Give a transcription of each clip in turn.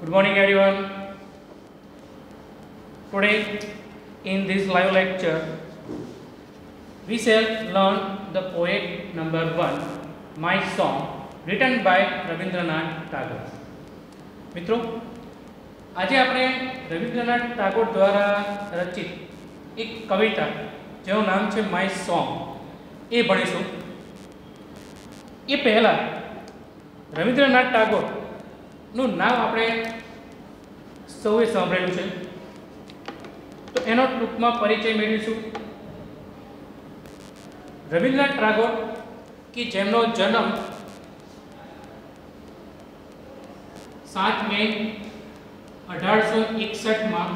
Good morning, everyone. Today, in this live lecture, we shall learn the poet number 1, My Song, written by Rabindranath Tagore. મિત્રો, આજે આપણે રવિન્દ્રનાથ ટાગોર દ્વારા રચિત એક કવિતા જેનું નામ છે માય સોંગ એ ભણીશું. એ પહેલા રવિન્દ્રનાથ ટાગોરનું નામ આપણે સૌએ સાંભળેલું છે, તો એનો ટૂંકમાં પરિચય મેળવીશું. રવિન્દ્રનાથ ટાગોર કે જેમનો જન્મ 7 મે 1861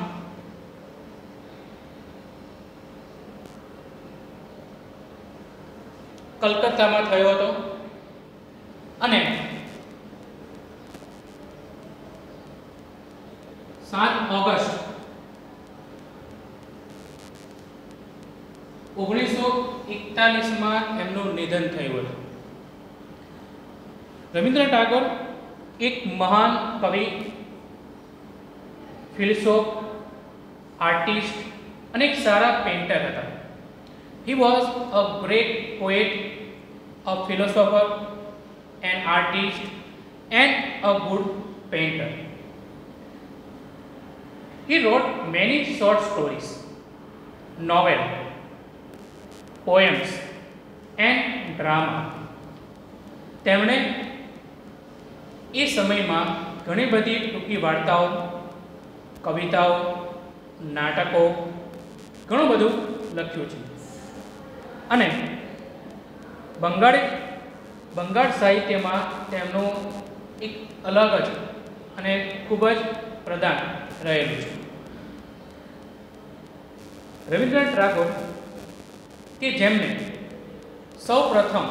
કલકત્તામાં થયો હતો અને 7 ઓગસ્ટ 1941 એમનું નિધન થયું હતું. રવિન્દ્રનાથ ટાગોર એક મહાન કવિ, ફિલોસોફ, આર્ટિસ્ટ અને એક સારા પેઇન્ટર હતા. He was a great poet, a philosopher, an artist and a good painter. He wrote many short stories, novels, poems and drama. તેમણે એ સમયમાં ઘણી બધી ટૂંકી વાર્તાઓ, કવિતાઓ, નાટકો, ઘણું બધું લખ્યું છે અને બંગાળ સાહિત્યમાં તેમનું એક અલગ જ અને ખૂબ જ પ્રદાન રહેલું છે. રવિન્દ્રનાથ ટાગોર કે જેમને સૌ પ્રથમ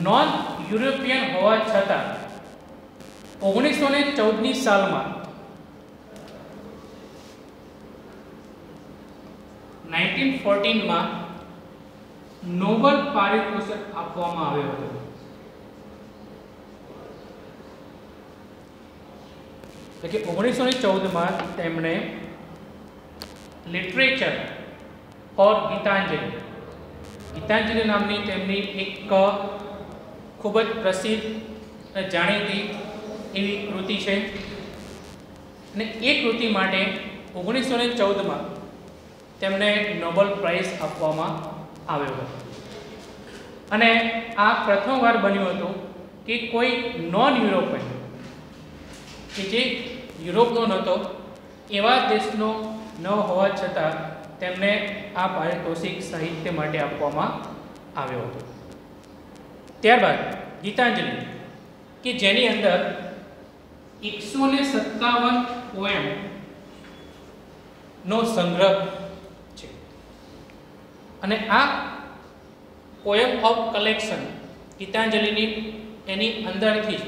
નોન યુરોપિયન હોવા છતાં 1914ની સાલમાં 1914માં નોબેલ પારિતોષિક આપવામાં આવ્યો હતો. એટલે કે 1914માં તેમણે લિટરેચર ઓર ગીતાંજલિ નામની તેમની એક ખૂબ જ પ્રસિદ્ધ અને જાણીતી એવી કૃતિ છે અને એ કૃતિ માટે 1914માં તેમને નોબેલ પ્રાઇઝ આપવામાં આવ્યો હતો. અને આ પ્રથમવાર બન્યું હતું કે કોઈ નોન યુરોપિયન કે જે યુરોપનો નહોતો એવા દેશનો ન હોવા છતાં તેમને આ પારિતોષિક સાહિત્ય માટે આપવામાં આવ્યો હતો. ત્યારબાદ ગીતાંજલિ કે જેની અંદર 157 પોએમ નો સંગ્રહ છે અને આ પોએમ ઓફ કલેક્શન ગીતાંજલિની એની અંદરથી જ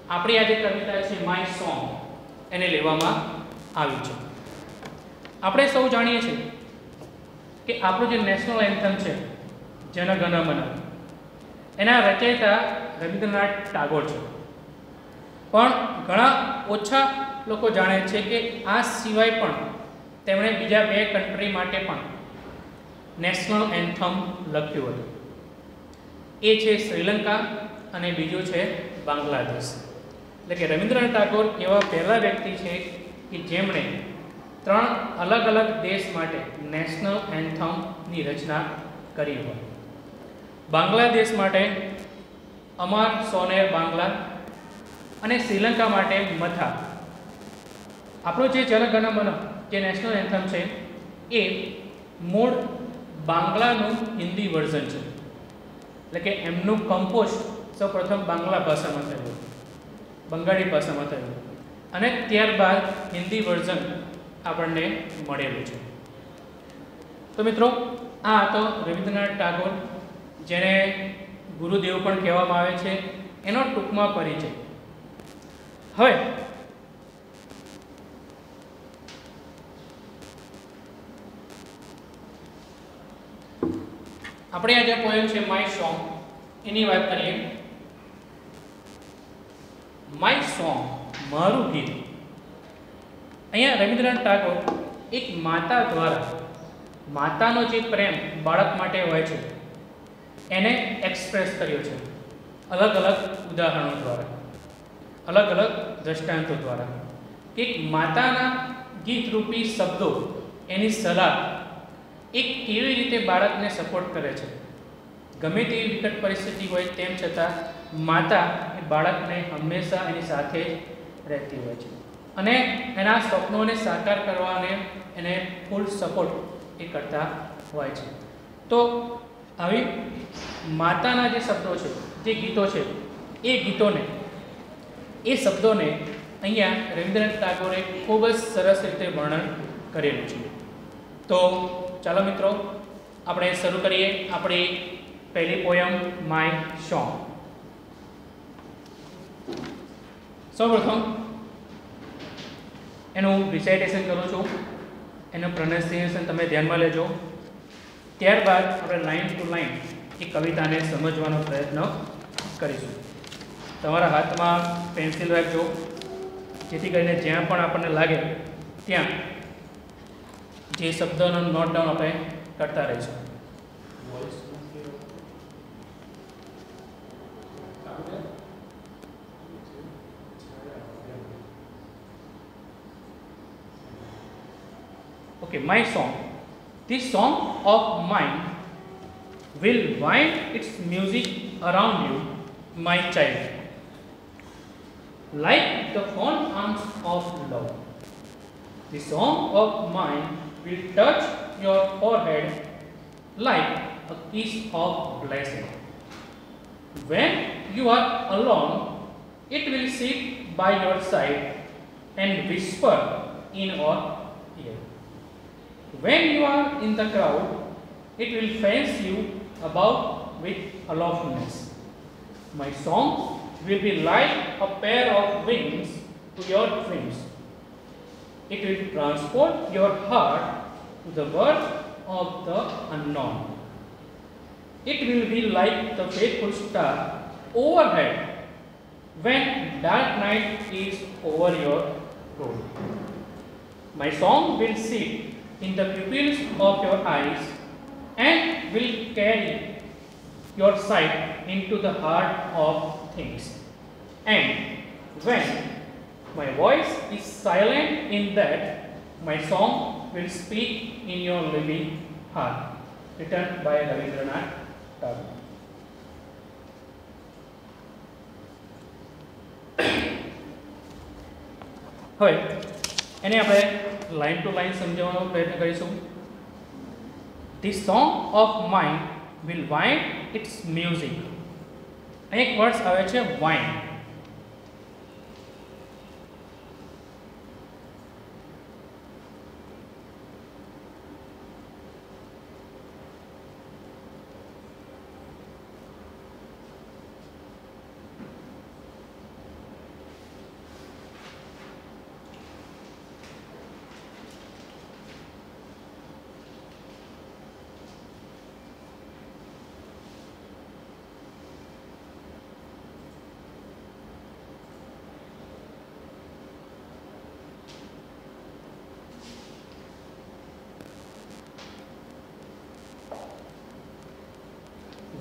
આપણી આ જે કવિતા છે માય સોંગ એને લેવામાં આવ્યું છે. આપણે સૌ જાણીએ છીએ કે આપણું જે નેશનલ એન્થમ છે જન ગણ મન એના રચયિતા રવિન્દ્રનાથ ટાગોર છે, પણ ઘણા ઓછા લોકો જાણે છે કે આ સિવાય પણ તેમણે બીજા 2 કન્ટ્રી માટે પણ નેશનલ એન્થમ લખ્યું હતું. એ છે શ્રીલંકા અને બીજું છે બાંગ્લાદેશ. એટલે કે રવિન્દ્રનાથ ટાગોર એવા પહેલા વ્યક્તિ છે કે જેમણે 3 અલગ અલગ દેશ માટે નેશનલ એન્થમની રચના કરી હોય. બાંગ્લાદેશ માટે અમાર સોનેર બાંગ્લા અને શ્રીલંકા માટે મથા. આપણું જે જન ગણ મન જે નેશનલ એન્થમ છે એ મૂળ બાંગ્લાનું હિન્દી વર્ઝન છે. એટલે કે એમનું કમ્પોઝ સૌપ્રથમ બાંગ્લા ભાષામાં થયું, બંગાળી ભાષામાં થયું અને ત્યારબાદ હિન્દી વર્ઝન આપણને મળેલું છે. તો મિત્રો, આ હતો રવિન્દ્રનાથ ટાગોર, જેને ગુરુદેવ પણ કહેવામાં આવે છે, એનો ટૂંકમાં પરિચય. હવે આપણે આ જે પોએમ છે માય સોંગ એની વાત કરીએ. માય સોંગ મારું ગીત અહીંયા રવિન્દ્રનાથ ટાગોર એક માતા દ્વારા માતાનો જે પ્રેમ બાળક માટે હોય છે એને એક્સપ્રેસ કર્યો છે અલગ અલગ ઉદાહરણો દ્વારા, અલગ અલગ દ્રષ્ટાંતો દ્વારા. એક માતાના ગીતરૂપી શબ્દો એની સલાહ એક કેવી રીતે બાળકને સપોર્ટ કરે છે. ગમે તેવી વિકટ પરિસ્થિતિ હોય તેમ છતાં માતા એ બાળકને હંમેશા એની સાથે રહેતી હોય છે અને એના સ્વપ્નોને સાકાર કરવાને એને ફૂલ સપોર્ટ એ કરતા હોય છે. તો આવી માતાના જે શબ્દો છે, જે ગીતો છે, એ ગીતોને, એ શબ્દોને અહીંયા રવિન્દ્રનાથ ટાગોરે ખૂબ જ સરસ રીતે વર્ણન કરેલું છે. તો ચાલો મિત્રો આપણે શરૂ કરીએ આપણી પહેલી પોયમ માય સોંગ. સૌપ્રથમ એનું રિસાઇટેશન કરું છું, એનું પ્રોનાઉન્સિએશન તમે ધ્યાનમાં લેજો. ત્યારબાદ આપણે લાઇન ટુ લાઇન એ કવિતાને સમજવાનો પ્રયત્ન કરીશું. તમારા હાથમાં પેન્સિલ રાખજો, જેથી કરીને જ્યાં પણ આપણને લાગે ત્યાં જે શબ્દોનો નોટ ડાઉન આપણે કરતા રહીશું. Okay, my song. This song of mine will wind its music around you, my child, like the fond arms of love. The song of mine will touch your forehead like a kiss of blessing. When you are alone, it will sit by your side and whisper in your ear. When you are in the crowd, it will fence you about with aloofness. My song will be like a pair of wings to your dreams. It will transport your heart to the world of the unknown. It will be like the faithful star overhead when dark night is over your road. My song will sit in the pupils of your eyes and will carry your sight into the heart of things. And when my voice is silent in that, my song will speak in your living heart. Written by Rabindranath Tagore. હવે એને આપણે line to line સમજાવવાનો પ્રયત્ન કરીશું. This song of mine will wind its music. એક words આવે છે wind.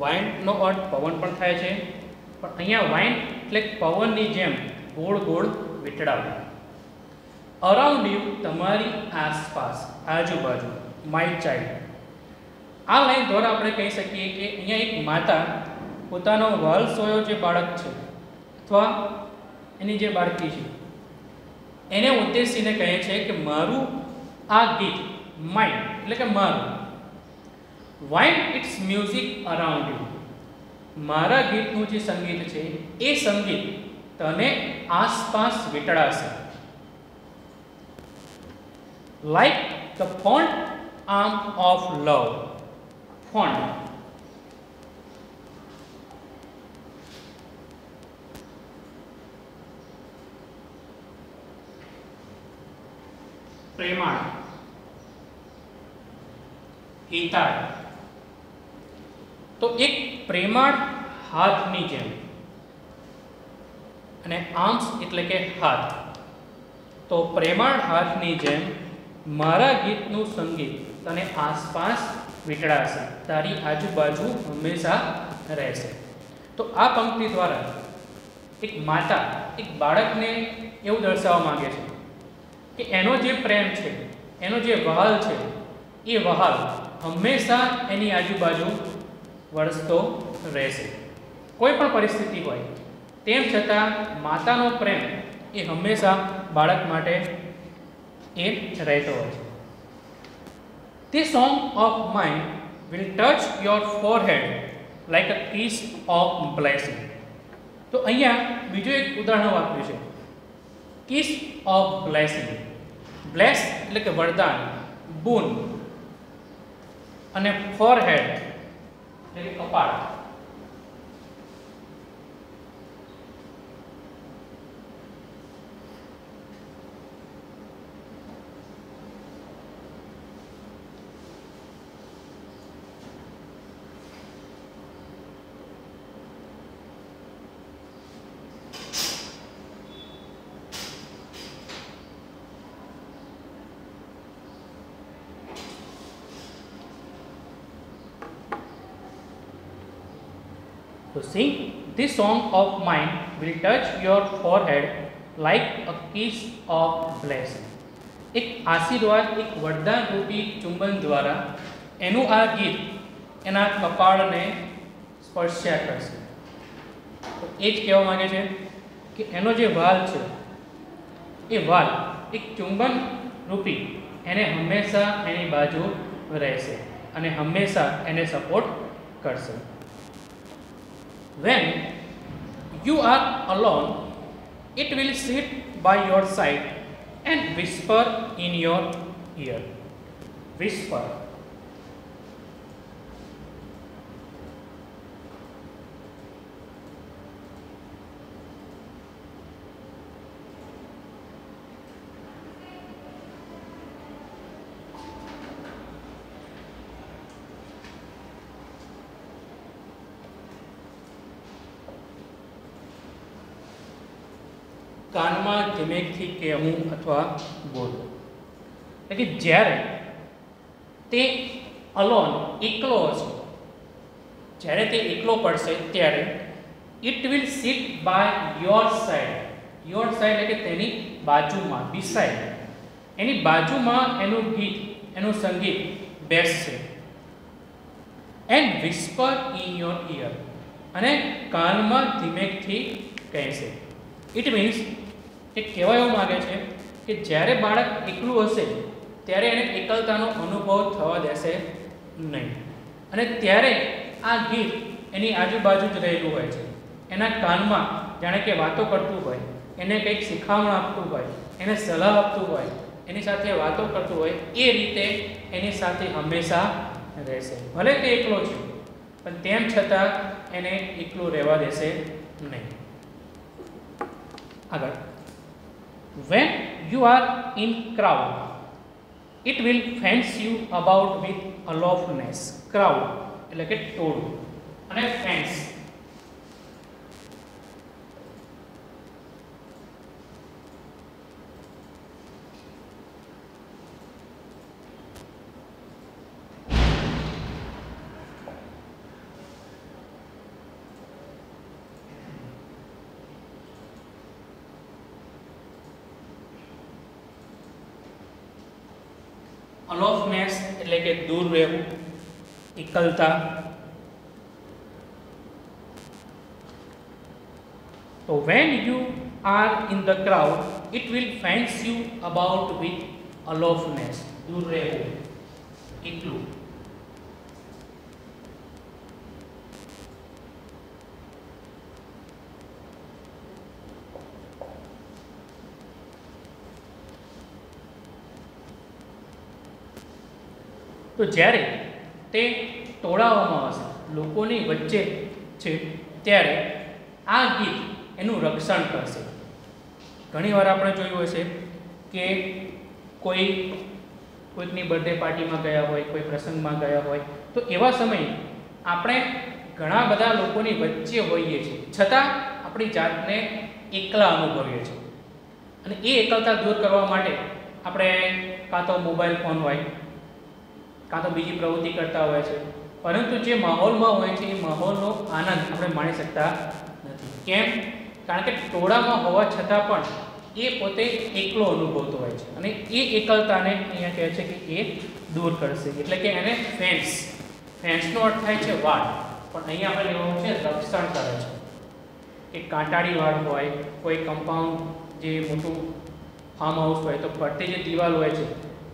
વાઇન્ડનો અર્થ પવન પણ થાય છે, પણ અહીંયા વાઇન્ડ એટલે પવનની જેમ ગોળ ગોળ વીંટળાવું. અરાઉન્ડ યુ, તમારી આસપાસ, આજુબાજુ. My child. આ લાઈન દ્વારા આપણે કહી શકીએ કે અહીંયા એક માતા પોતાનો વાલસોયો જે બાળક છે અથવા એની જે બાળકી છે એને ઉદ્દેશીને કહે છે કે મારું આ ગીત, માય એટલે કે મારું, wind its music around you, મારા ગીતનું જે સંગીત છે એ સંગીત તને આસપાસ વીંટળાશે. Like the fond arm of love. Fond પ્રેમાળ, હિતાળ. તો એક પ્રેમાળ હાથની જેમ, અને આર્મ્સ એટલે કે હાથ. તો પ્રેમાળ હાથની જેમ મારા ગીતનું સંગીત તને આસપાસ વીંટળાશે, તારી આજુબાજુ હંમેશા રહેશે. તો આ પંક્તિ દ્વારા એક માતા એક બાળકને એવું દર્શાવવા માંગે છે કે એનો જે પ્રેમ છે, એનો જે વહાલ છે, એ વહાલ હંમેશા એની આજુબાજુ વરસતો રહેશે. કોઈ પણ પરિસ્થિતિ હોય તેમ છતાં માતાનો પ્રેમ એ હંમેશા બાળક માટે એ રહેતો હોય છે. This song of mine will touch your forehead like a kiss of blessing. તો અહીંયા બીજું એક ઉદાહરણ વાપર્યું છે, કિસ ઓફ બ્લેસિંગ. બ્લેસ એટલે કે વરદાન, બૂન, અને ફોરહેડ એટલે કે કપાળ. To sing this song of mine will touch your forehead like a kiss of blessing. એક આશીર્વાદ, એક વરદાન રૂપી ચુંબન દ્વારા એનું આ ગીત એના કપાળને સ્પર્શ્યા કરશે. તો એ જ કહેવા માંગે છે કે એનો જે વાલ છે, એ વાલ એક ચુંબન રૂપી એને હંમેશા એની બાજુ રહેશે અને હંમેશા એને સપોર્ટ કરશે. When you are alone, it will sit by your side and whisper in your ear. Whisper. કાનમાં ધીમેકથી કહેવું અથવા બોલવું. એટલે કે જ્યારે તે અલોન, એકલો હશે, જ્યારે તે એકલો પડશે ત્યારે it will sit by your side. Your side એટલે કે તેની બાજુમાં, બિસાઈડ, એની બાજુમાં એનું ગીત, એનું સંગીત બેસશે. And whisper in your ear, અને કાનમાં ધીમેકથી કહેશે. ઇટ મીન્સ એ કહેવા એવું માગે છે કે જ્યારે બાળક એકલું હશે ત્યારે એને એકલતાનો અનુભવ થવા દેશે નહીં, અને ત્યારે આ ગીત એની આજુબાજુ જ રહેલું હોય છે, એના કાનમાં જાણે કે વાતો કરતું હોય, એને કંઈક શીખવણ આપતું હોય, એને સલાહ આપતું હોય, એની સાથે વાતો કરતું હોય, એ રીતે એની સાથે હંમેશા રહેશે. ભલે તે એકલો છે પણ તેમ છતાં એને એકલું રહેવા દેશે નહીં. આગળ, when you are in crowd, it will fence you about with aloofness. Crowd એટલે કે ટોળું, અને fence અલોફનેસ એટલે કે દૂર રહેવું, એકલતા. તો when you are in the crowd, it will fence you about with aloofness. દૂર રહેવું, એકલું. તો જ્યારે તે ટોળાઓમાં હશે, લોકોની વચ્ચે છે, ત્યારે આ ગીત એનું રક્ષણ કરશે. ઘણીવાર આપણે જોયું હશે કે કોઈકની બર્થડે પાર્ટીમાં ગયા હોય, કોઈ પ્રસંગમાં ગયા હોય, તો એવા સમયે આપણે ઘણા બધા લોકોની વચ્ચે હોઈએ છીએ છતાં આપણી જાતને એકલા અનુભવીએ છીએ. અને એ એકલતા દૂર કરવા માટે આપણે કાં તો મોબાઈલ ફોન હોય, કાં તો બીજી પ્રવૃત્તિ કરતા હોય છે, પરંતુ જે માહોલમાં હોય છે એ માહોલનો આનંદ આપણે માણી શકતા નથી. કેમ? કારણ કે ટોળામાં હોવા છતાં પણ એ પોતે એકલો અનુભવતો હોય છે અને એ એકલતાને અહીંયા કહે છે કે એ દૂર કરશે. એટલે કે એને ફેન્સનો અર્થ થાય છે વાડ, પણ અહીંયા આપણે લેવાનું છે રક્ષણ કરે છે. કે કાંટાળી વાડ હોય, કોઈ કમ્પાઉન્ડ જે મોટું ફાર્મ હાઉસ હોય તો ફરતે જે દિવાલ હોય છે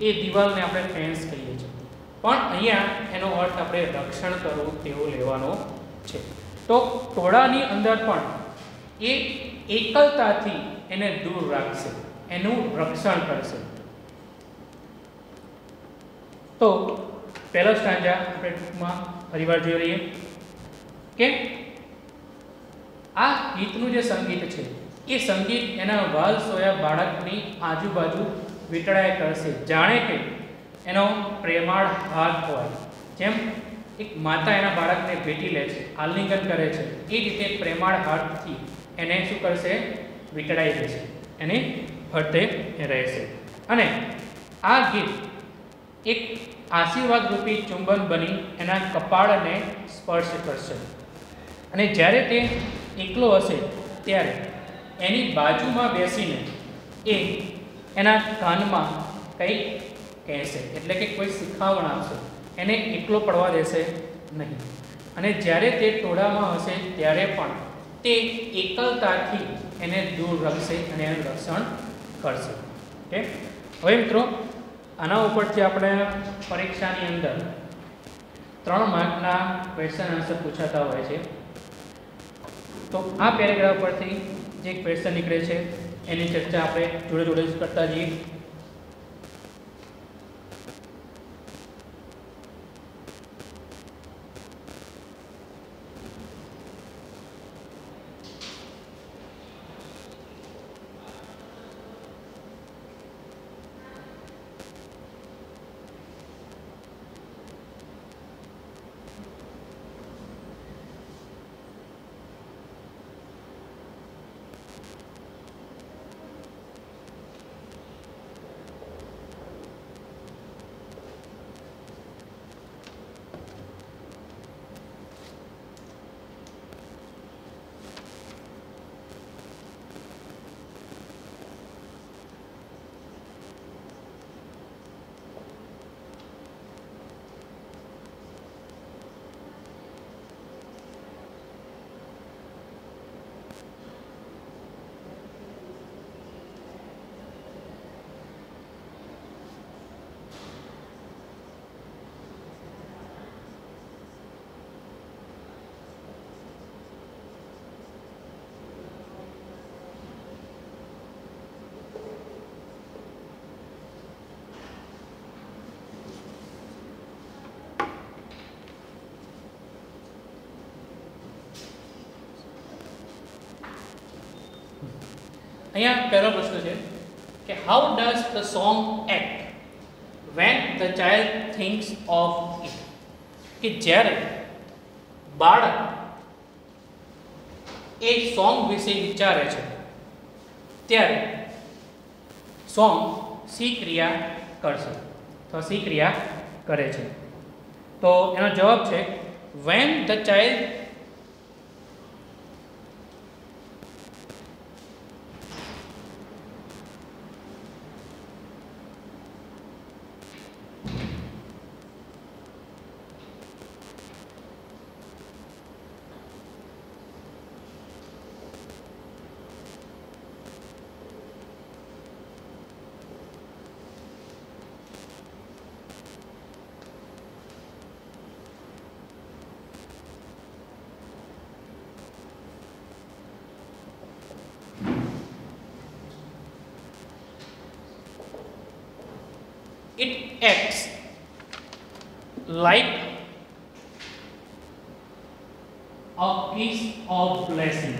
એ દિવાલને આપણે ફેન્સ કહીએ છીએ, પણ અહીંયા એનો અર્થ આપણે રક્ષણ કરવું તેવો લેવાનો છે. તો ટોળાની અંદર પણ એ એકલતાથી એને દૂર રાખશે, એનું રક્ષણ કરશે. તો પહેલો સ્ટાન્જા આપણે ટૂંકમાં ફરીવાર જોઈ લઈએ કે આ ગીતનું જે સંગીત છે એ સંગીત એના વાલ સોયા બાળકની આજુબાજુ વીંટળાયા કરશે, જાણે કે એનો પ્રેમાળ હાથ હોય. જેમ એક માતા એના બાળકને ભેટી લે છે, આલિંગન કરે છે, એ રીતે પ્રેમાળ હાથથી એને શું કરશે? વીંટળાઈ દેશે, એને ફરતે રહેશે. અને આ ગીત એક આશીર્વાદ રૂપી ચુંબન બની એના કપાળને સ્પર્શ કરશે. અને જ્યારે તે એકલો હશે ત્યારે એની બાજુમાં બેસીને એ એના કાનમાં કંઈક કહેશે, એટલે કે કોઈ શીખામણ આપશે, એને એકલો પડવા દેશે નહીં. અને જ્યારે તે ટોળામાં હશે ત્યારે પણ તે એકલતાથી એને દૂર રાખશે અને એનું રક્ષણ કરશે. ઓકે, હવે મિત્રો આના ઉપરથી આપણે પરીક્ષાની અંદર 3 માર્કના ક્વેશ્ચન આન્સર પૂછાતા હોય છે. તો આ પેરેગ્રાફ પરથી જે ક્વેશ્ચન નીકળે છે એની ચર્ચા આપણે જોડે જોડે કરતા જઈએ. અહીંયા પહેલો પ્રશ્ન છે કે how does the song act when the child thinks of it? કે જ્યારે બાળક એ સોંગ વિશે વિચારે છે ત્યારે સોંગ સી ક્રિયા કરશે, તો સી ક્રિયા કરે છે. તો એનો જવાબ છે when the child it acts like a kiss of blessing.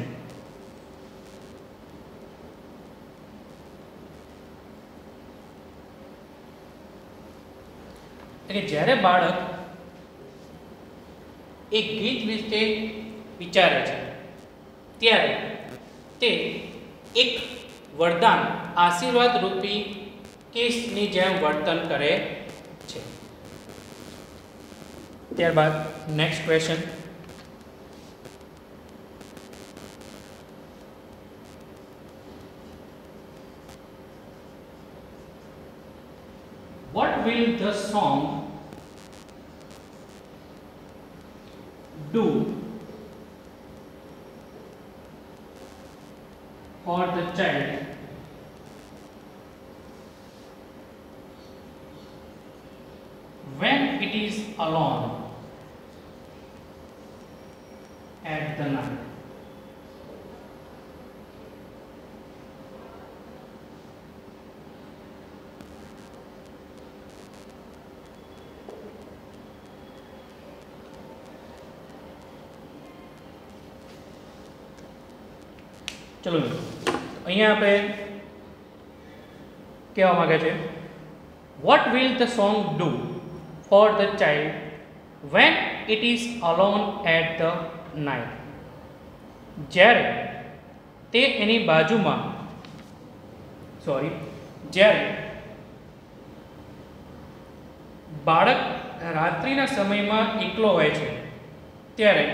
એટલે જ્યારે બાળક એક ગીત વિશે વિચારે છે ત્યારે તે એક વરદાન આશીર્વાદ રૂપી કિસની જેમ વર્તન કરે છે. ત્યારબાદ next question. What will the song do for the child when it is alone at the night? ચલો અહીંયા આપણે કહેવા માંગે છે what will the song do for the child when it is alone at the night. જ્યારે તે એની બાજુમાં જ્યારે બાળક રાત્રિના સમયમાં એકલો હોય છે ત્યારે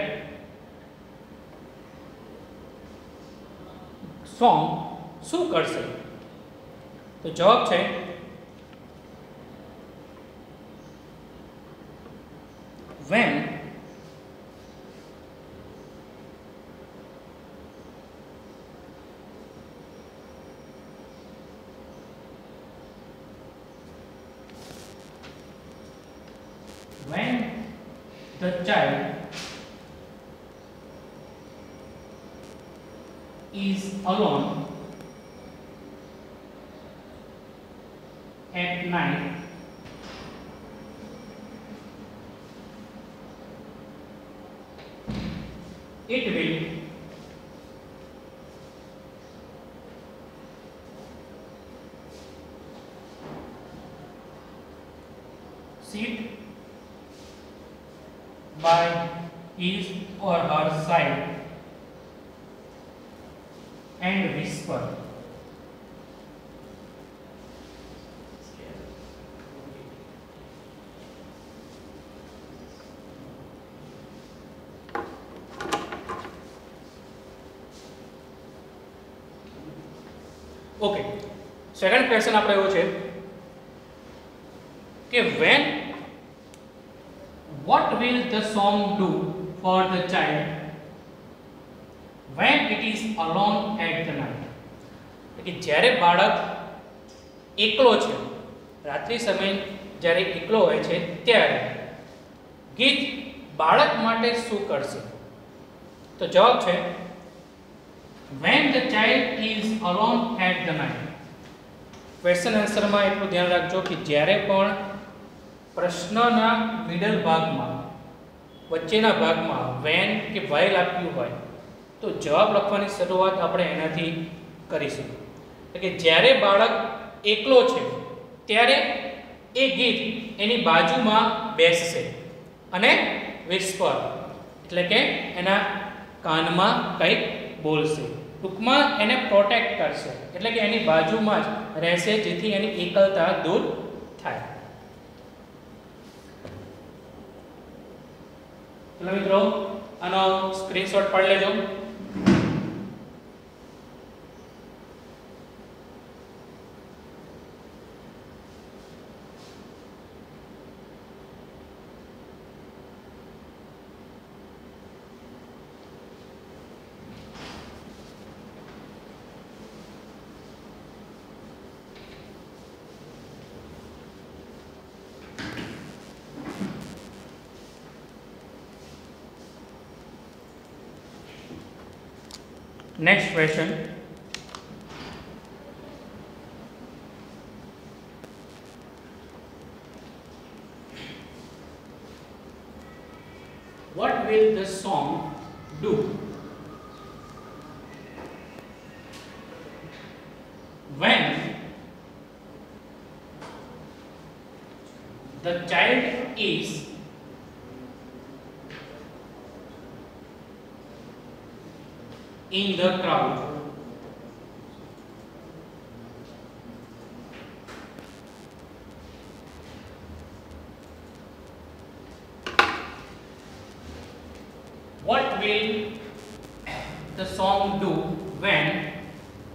સોંગ શું કરશે? તો જવાબ છે when the child is alone at night, it will sit by his or her side and whisper. Okay, second question આપણે એવો છે કે when what will the song do for the child when it is alone at the night? કે જ્યારે બાળક એકલો છે, રાત્રિ સમય જ્યારે એકલો હોય છે ત્યારે ગીત બાળક માટે શું કરશે? તો જવાબ છે when the child is alone at the night. Question આન્સરમાં એટલું ધ્યાન રાખજો કે જ્યારે પણ પ્રશ્નના મિડલ ભાગમાં વચ્ચેના ભાગમાં when કે while આપ્યું હોય તો જવાબ લખવાની શરૂઆત આપણે એનાથી કરીશું. એટલે કે જ્યારે બાળક એકલો છે ત્યારે એ ગીત એની બાજુમાં બેસશે અને વિસ્પર એટલે કે એના કાનમાં કંઈક બોલશે. ટૂંકમાં એને પ્રોટેક્ટ કરશે એટલે કે એની બાજુમાં જ રહેશે જેથી એની એકલતા દૂર થાય. ચલો મિત્રો આનો સ્ક્રીનશોટ પાડી લેજો. Next question. What will the song do when the child is in the crowd what will the song do when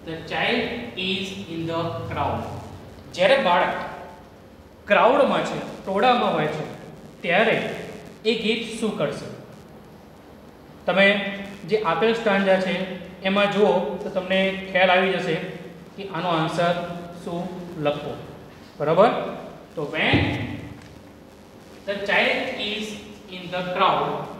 the child is in the crowd? જ્યારે બાળક ક્રાઉડમાં છે, ટોળામાં હોય છે, ત્યારે એ ગીત શું કરશે? તમે જે આપેલ સ્ટાન્જા છે એમાં જુઓ તો તમને ખ્યાલ આવી જશે કે આનો આન્સર શું લખવો. બરાબર? તો when the child is in the crowd,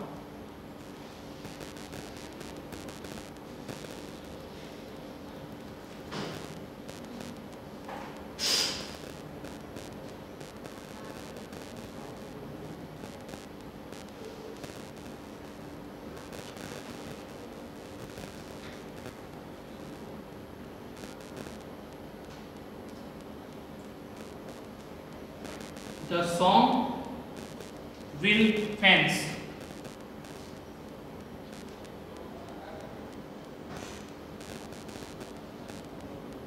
the song will fence.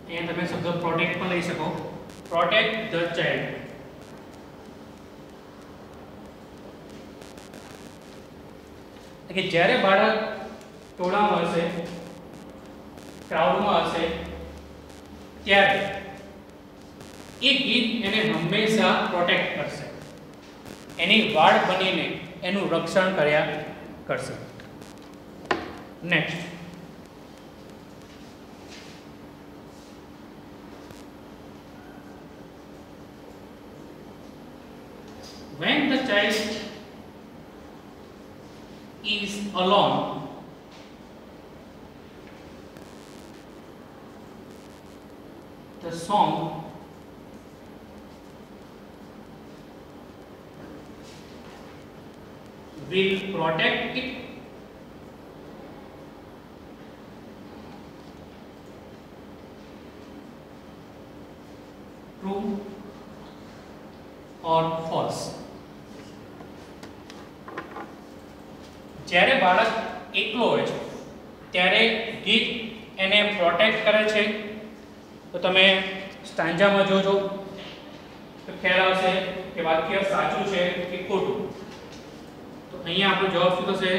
અહીંયા તમે શબ્દ પ્રોટેક્ટ પણ લઈ શકો. Protect the child. કે જ્યારે બાળક ટોળામાં હશે, ક્રાઉડમાં હશે, ત્યારે એ ગીત એને હંમેશા પ્રોટેક્ટ કરશે, એની વાડ બનીને એનું રક્ષણ કર્યા કરશે. Next, when the child is alone, the song will protect it true or false. જ્યારે બાળક એકલો હોય છે ત્યારે ગીત એને પ્રોટેક્ટ કરે છે. તો તમે સ્ટાન્જામાં જોજો તો ખ્યાલ આવશે કે વાક્ય સાચું છે કે ખોટું. તો અહીંયા આપણો જવાબ શું થશે?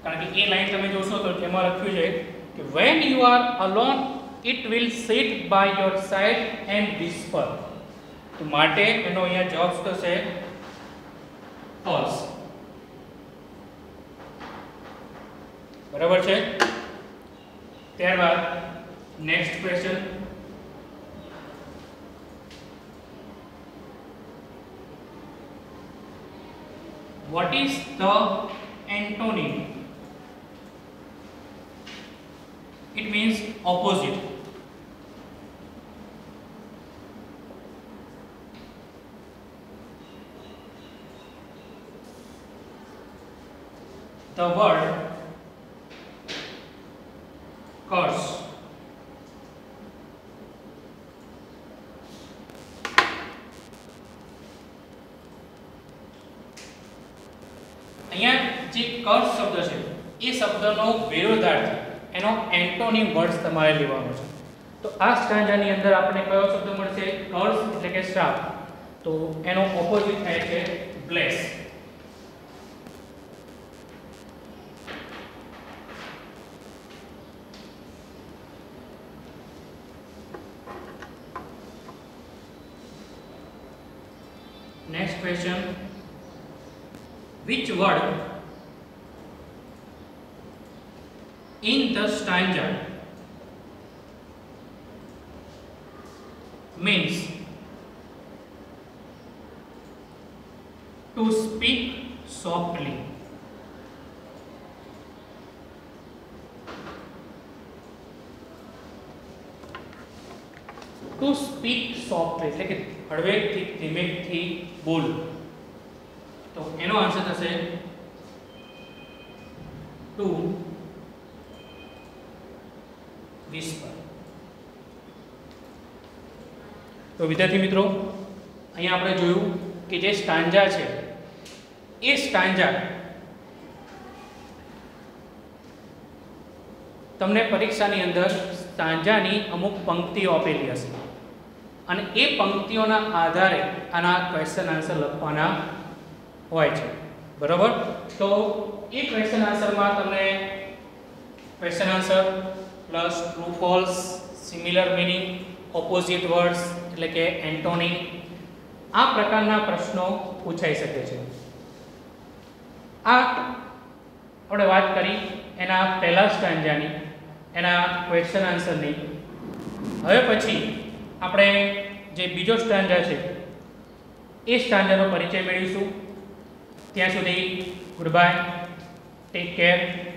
કારણ કે એ લાઈન તમે જોશો તો તેમાં લખ્યું છે કે when you are alone it will sit by your side and whisper. તો માટે એનો અહીંયા જવાબ શું થશે? false. બરાબર છે? ત્યારબાદ next question, what is the antonym? It means opposite. The word curse. અહીંયા જે કર્સ શબ્દ છે એ શબ્દનો વિરોધાર્થી, એનો એન્ટોનિમ વર્ડ્સ તમારે લેવાનો છે. તો આ સ્ટાન્જાની અંદર આપણે કયો શબ્દ મળશે? કર્સ એટલે કે શ્રાપ. તો એનો ઓપોઝિટ થાય છે bless. Next question, which word in the stanza means to speak softly? To speak softly એટલે કે હળવેકથી ધીમેથી બોલવું. તો એનો આન્સર થશે to whisper. તો વિદ્યાર્થી મિત્રો, અહીંયા આપણે જોયું કે જે સ્ટાન્જા છે એ સ્ટાન્જા તમને પરીક્ષાની અંદર સ્ટાન્જાની અમુક પંક્તિઓ આપેલી હશે અને એ પંક્તિઓના આધારે આના ક્વેશ્ચન આન્સર લખવાના હોય છે. બરાબર. તો એ ક્વેશ્ચન આન્સરમાં તમને question answer plus true false, similar meaning, opposite words એટલે કે એન્ટોનિમ, આ પ્રકારના પ્રશ્નો પૂછાઈ શકે છે. આ આપણે વાત કરી એના પહેલા સ્ટાન્જાની, એના ક્વેશ્ચન આન્સરની. હવે પછી આપણે જે બીજો સ્ટાન્જા છે એ સ્ટાન્જાનો પરિચય મેળવીશું. ત્યાં સુધી ગુડ બાય, ટેક કેર.